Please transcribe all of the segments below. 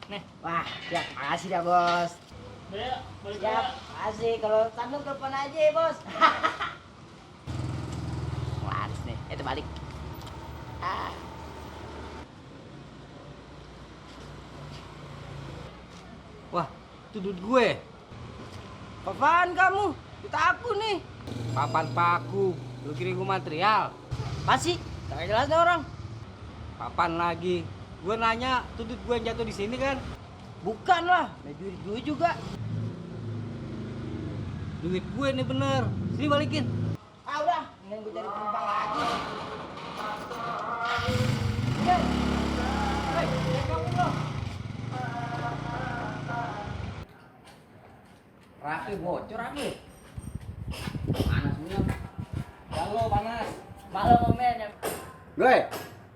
Nih. Wah, siap. Makasih dah, Bos. Siap. Makasih. Kalau tandem telepon aja ya, Bos. Waris nih. Itu balik. Ah. Wah, itu duit gue. Apaan kamu? Kita aku nih. Papan paku. Lu kirim gue material. Masih? Gak jelas nih orang. Papan lagi. Gue nanya, tuh duit gue yang jatuh di sini kan? Bukan lah. Duit gue juga. Duit gue nih bener. Sini balikin. Ah udah, ingin gue cari penumpang lagi. Hei, hei, kamu loh. Rapi bocor Rapi. Panas bener. Halo panas. Malam men ya. Gue,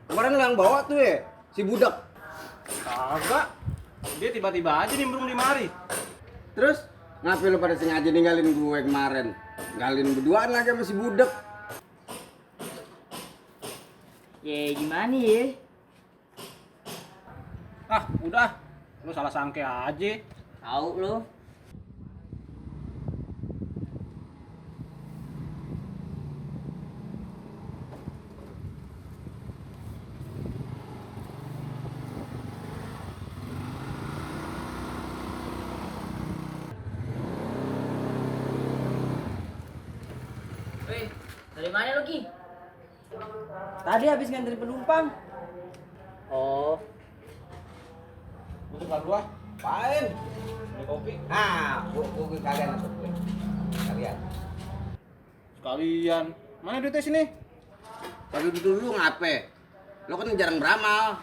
kemarin lu yang bawa tuh ya, si budak. Kagak. Dia tiba-tiba aja nimbrung di mari. Terus, ngapain lu pada sengaja ninggalin gue kemarin? Ninggalin berduaan lagi sama si budak. Ya gimana ya? Ah, udah. Lu salah sangke aja. Tahu lo. Weh, dari mana lo Ki? Tadi habis nganterin penumpang. Oh, Masuk lalu ah. Apain? Beli kopi. Nah, gue kalian masuk gue. Kalian. Sekalian. Mana duitnya sini? Tapi dulu ngape? Lo kan jarang beramal.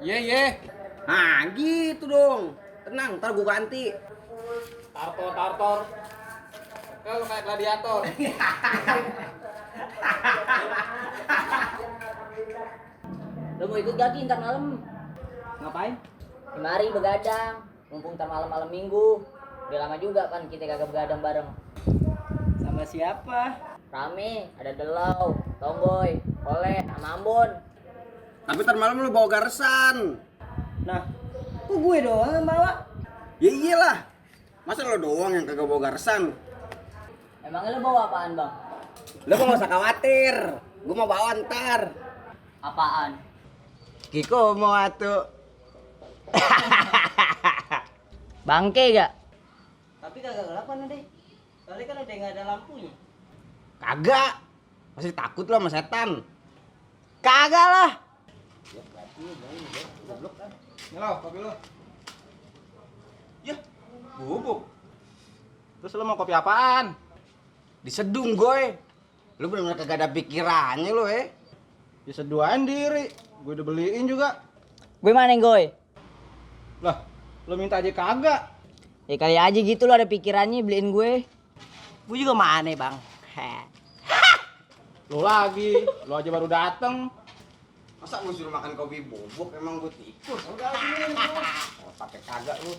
Ye. Nah, gitu dong. Tenang, ntar gue ganti. Tartor. Kalau kayak gladiator. lo mau ikut gak Ki ntar malam? Ngapain? Kemari begadang, mumpung ntar malam-malam minggu. Udah lama juga kan kita kagak begadang bareng. Sama siapa? Rame, ada Delau, Tomboy, Oleh, sama Ambon. Tapi ntar malam lu bawa garesan. Nah, kok gue doang yang bawa? Ya iyalah. Masa lo doang yang kagak bawa garesan? Emangnya lo bawa apaan bang? Lo gak usah khawatir. Gue mau bawa ntar. Apaan? Kiko mau atuh. Bangke gak? Tapi kagak gelapan deh. Soalnya kan udah nggak ada lampunya. Kagak. Masih takut lo sama setan. Kagak lah. Nih lo, kopi lo. Ya, bubuk. Terus lo mau kopi apaan? Disedung gue. Lu bener-bener kagak ada pikirannya lo Ya seduain diri. Gue udah beliin juga. Gue mana gue? Lah, lo minta aja kagak. Ya kali aja gitu lo ada pikirannya beliin gue. Gue juga mana bang? Lo lagi, lo aja baru dateng. Masa gue suruh makan kopi bubuk emang gue tikus? Enggak ini oh, pakai kagak lu.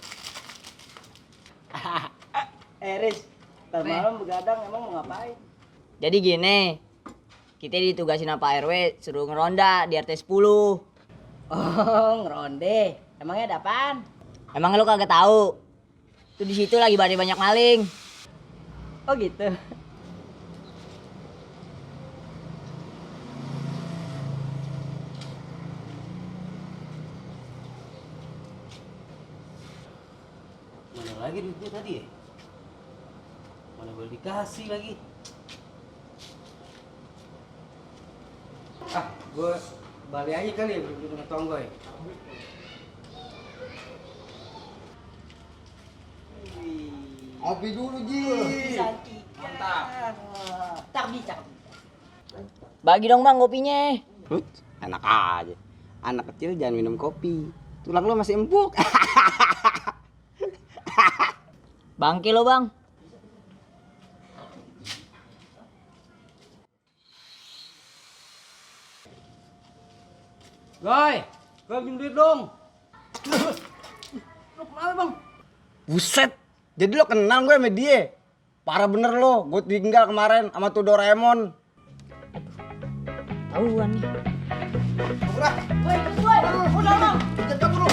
Riz, ntar malam begadang emang mau ngapain? Jadi gini, kita ditugasin sama Pak RW suruh ngeronda di RT 10. Oh, ngeronde. Emangnya ada apaan? Emang lo kagak tahu? Tuh di situ lagi banyak maling. Oh gitu. Mana lagi duitnya tadi ya? Mana boleh dikasih lagi? Ah, gue balik aja kali ya beli dengan tonggoy. Kopi dulu Ji. Mantap. Tak bisa. Bagi dong bang kopinya. Enak aja. Anak kecil jangan minum kopi. Tulang lo masih empuk. Bangke lo bang. Goy, pinjam duit dong. Lu kenapa bang? Buset. Jadi lo kenal gue sama dia. Parah bener lo. Gue tinggal kemarin sama tuh Doraemon. Tahuan nih. Udah. Woi, udah bang. Jangan kabur lo.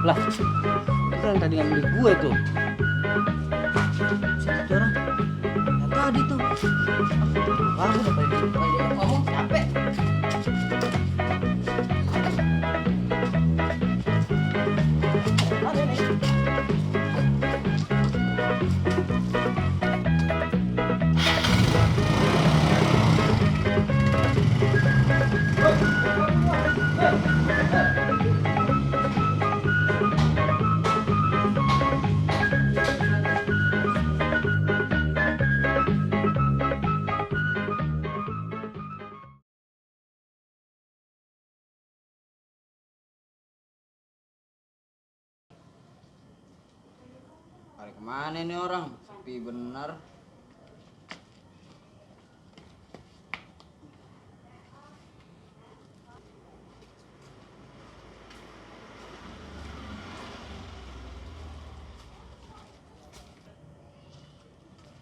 Lah, itu kan tadi ngambil gue tuh. Siapa orang? Yang tadi tuh. Wah, udah pada ngomong capek. Ada nih. Hari kemana nih orang? Sepi bener.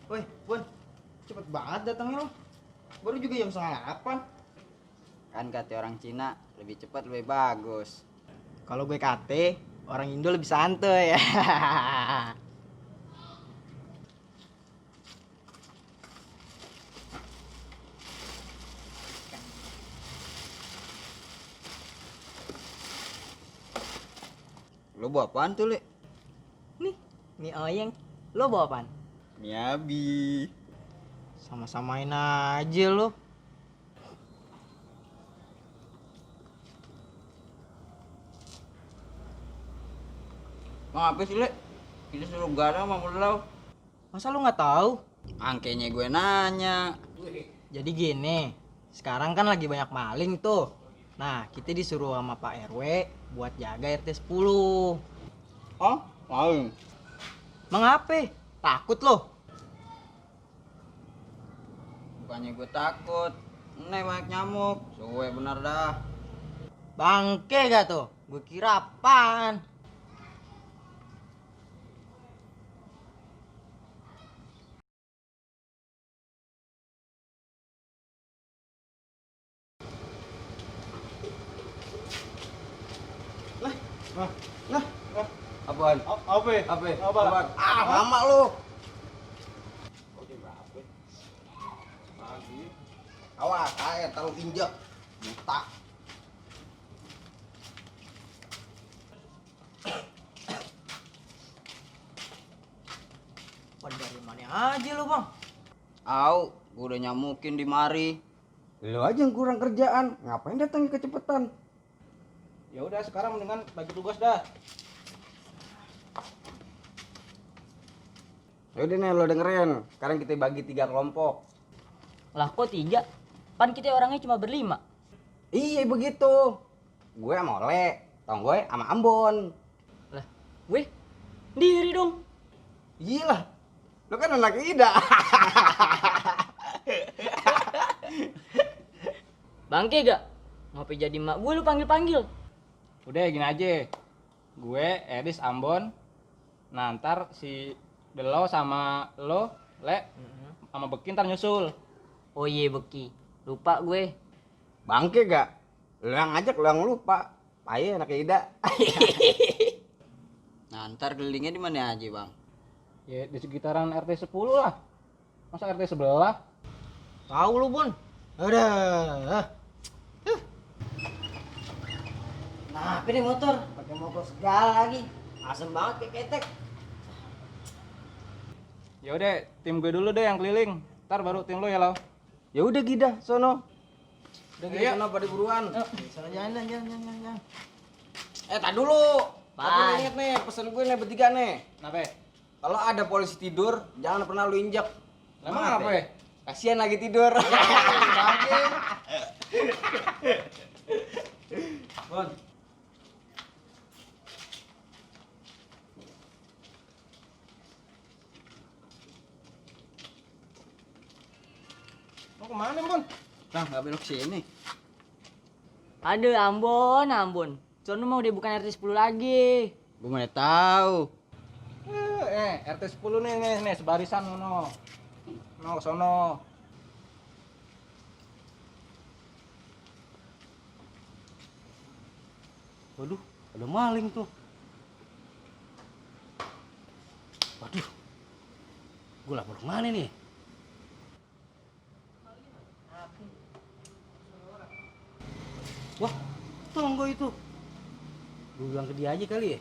Woi, Bun. Cepet banget datangnya lo. Baru juga jam 7:30. Kan kata orang Cina, lebih cepat lebih bagus. Kalau gue kate, orang Indo lebih santai ya. Lo bawa apaan tuh, Le? Nih, mie oyeng. Lo bawa apaan? Miabi. Sama-samain aja lo. Mau apa sih, Le? Kita suruh garang sama Mulau. Masa lo nggak tahu? Angkenya gue nanya. Jadi gini, sekarang kan lagi banyak maling tuh. Nah, kita disuruh sama Pak RW buat jaga RT 10. Oh, maling. Mengapa? Takut lo? Bukannya gue takut. Ini banyak nyamuk. Suwe bener dah. Bangke gak tuh? Gue kira apaan? Apaan? Apa? Apaan? Ah, lama lu. Awas, air taruh injek. Buta. Pada dari mana aja lo, Bang? Au, gue udah nyamukin di mari. Lu aja yang kurang kerjaan. Ngapain datangnya kecepetan? Ya udah, sekarang mendingan bagi tugas dah. Yaudah nih lo dengerin. Sekarang kita bagi 3 kelompok. Lah kok 3? Pan kita orangnya cuma berlima. Iya begitu. Gue sama Ole, tong gue sama Ambon. Lah, gue diri dong. Iya lah. Lo kan anak Ida. Bangke gak? Ngopi jadi mak gue lu panggil-panggil. Udah gini aja. Gue, Eris, Ambon. Nah, ntar si Delo sama lo, Le, sama Beki ntar nyusul. Oh iya Beki. Lupa gue. Bangke gak? Lo yang ngajak, lo yang lupa. Payah anak Ida. Nah, ntar kelilingnya di mana aja, Bang? Ya di sekitaran RT 10 lah. Masa RT sebelah? Tahu lu, Bun. Udah. Nah, ini motor. Pakai mogok segala lagi. Asem banget kayak ketek. Ya udah, tim gue dulu deh yang keliling. Ntar baru tim lo ya lo. Ya udah Gida, sono. Udah Ayo. Gida sono pada buruan. Sana jangan. Tak dulu. Bye. Tapi lu inget nih, pesen gue nih bertiga nih. Kenapa? Kalau ada polisi tidur, jangan pernah lu injek. Emang apa ya? Kasihan lagi tidur. Bon. Mau kemana, Bun? Nah, nggak belok sini. Aduh, Ambon. Sono mau dia bukan RT 10 lagi. Gue mana tahu. RT 10 nih, sebarisan sono. No, sono. Waduh, ada maling tuh. Waduh. Gue lapor kemana nih? Wah, tonggo itu. Gue bilang ke dia aja kali ya.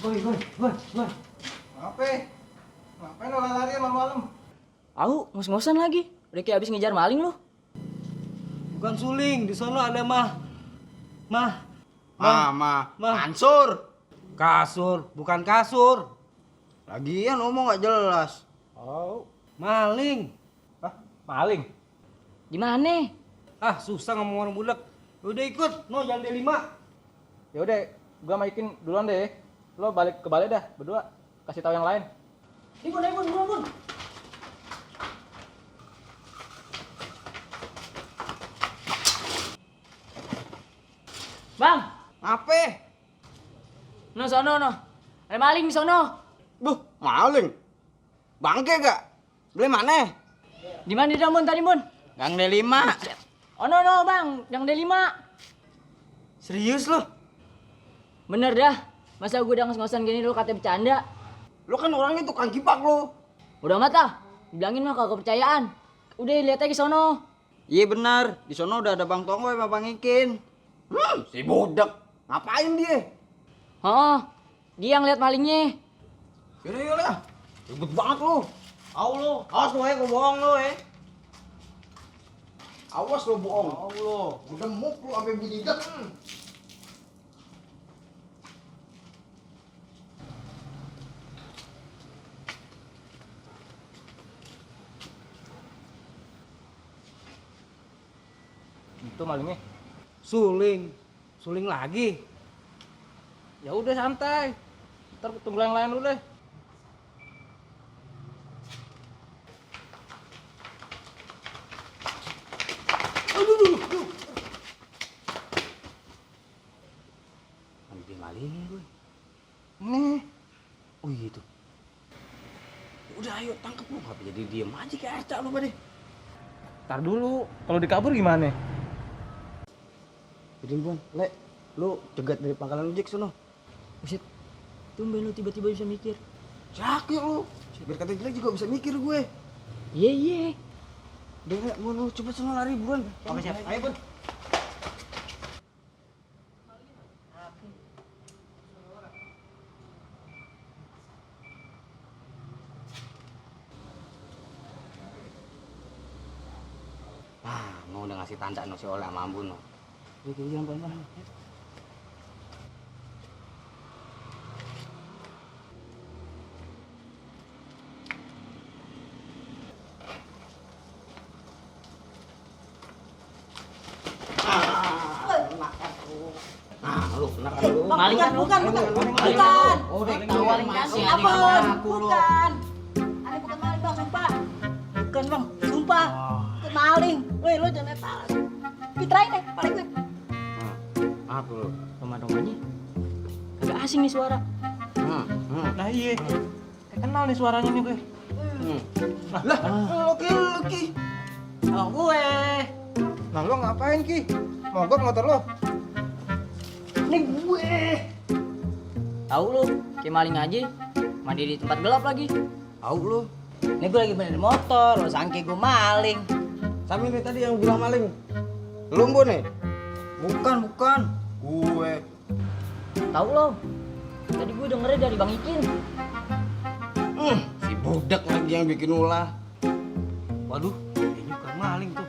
Woi. Ngapain lo lari malam-malam? Aku ngos-ngosan lagi. Udah kayak habis ngejar maling lu. Bukan suling, di sono ada mah. Mansur. Kasur, bukan kasur. Lagian ngomong gak jelas. Oh, maling. Hah? Maling? Di mana? Ah, susah ngomong orang budak. Udah ikut, no jangan D5. Ya udah, gua maikin duluan deh. Lo balik ke balai dah berdua. Kasih tahu yang lain. Bun. Bang, Apa? no sono no. Ada maling di sono. Buh, maling. Bangke gak? Beli mana? Di mana dia Bun tadi Bun? Gang D5. Oh no Bang, yang D5. Serius lo? Bener dah. Masa gue udah ngos-ngosan gini lu katanya bercanda? Lo kan orangnya tukang kipak lo. Udah amat ah. Bilangin mah kagak kepercayaan. Udah lihat aja sono. Iya benar, di sono udah ada Bang Tonggo sama Bang Ikin. Si budak. Ngapain dia? Oh, dia yang lihat malingnya. Yaudah. Ribet banget lo. Awas lo gue bohong lo Awas lo bohong. Udah muk lo sampai bunyi dak. Itu malingnya. Suling lagi. Ya udah santai. Ntar tunggu yang lain dulu deh. Ambil malingnya gue. Nih. Oh iya tuh. Udah ayo tangkep lu, ngapa jadi diem aja kayak arca lu pada. Ntar dulu, kalau dikabur gimana? Jadi Bang, lu cegat dari pangkalan ojek sono. Buset. Tumben lu tiba-tiba bisa mikir. Cakep lu. Biar kata jelek juga bisa mikir gue. Iya. Udah mau lu cepet sono lari buruan. Oke siap. Ayo Bun. Mau udah ngasih tanda no si Ola sama Ambun no. Oke, jangan pelan-pelan. Lu kena kan lu. Maling kan bukan. Oh, udah Ketahuan kasih Bukan. Ada bukan maling bang, sumpah. Bukan bang, sumpah. Bukan maling. Woi, lo jangan lepas. Fitrain deh, paling gue. Apa lu? Rumah-rumahnya agak asing nih suara. Nah iya. Kayak kenal nih suaranya nih gue. Lah, Lucky. Abang gue. Nah lo ngapain Ki? Mogok motor lo? Ini gue. Tahu lu, kayak maling aja. Mandi di tempat gelap lagi. Tahu lu. Ini gue lagi benerin motor, lo sangke gue maling. Sama ini tadi yang bilang maling. Lu Bun nih? Bukan. Gue. Tahu lo? Tadi gue dengernya dari Bang Ikin. Si budak lagi yang bikin ulah. Waduh, kayaknya bukan maling tuh.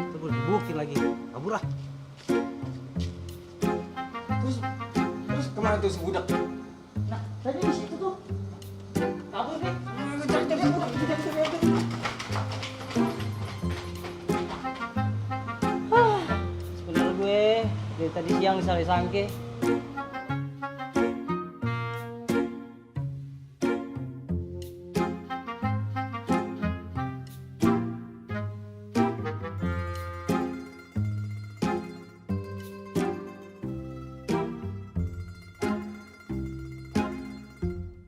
Tuh gue dibukin lagi. Kabur ah. Terus kemana tuh si budak? Nah, tadi di situ tuh. Kabur deh. Sebenernya gue dari tadi siang disale sangke